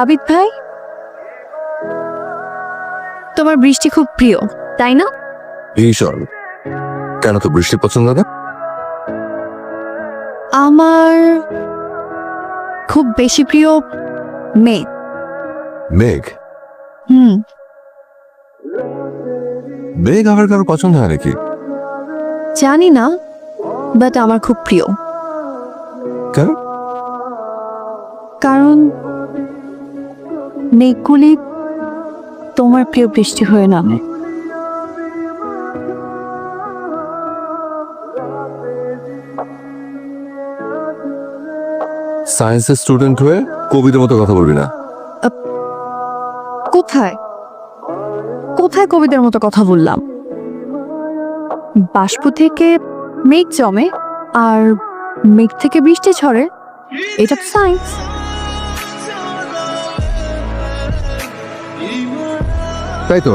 আবিদ ভাই, তোমার বৃষ্টি খুব প্রিয় তাই না? ভীষণ। কেন তো বৃষ্টি পছন্দ না? আমার খুব বেশি প্রিয় মেঘ। মেঘ? হুম। মেঘ আবার কারো পছন্দ হয় নাকি? জানি না, বাট আমার খুব প্রিয়। কেন? কারণ মেঘগুলি তোমার প্রিয় বৃষ্টি হয়ে নামে। সায়েন্সের স্টুডেন্ট হয়ে কবিদের মতো কথা বলবি না। কোথায় কোথায় কবিদের মতো কথা বললাম? বাষ্প থেকে মেঘ জমে আর মেঘ থেকে বৃষ্টি ঝরে, এটা তো সায়েন্স। তাই তো,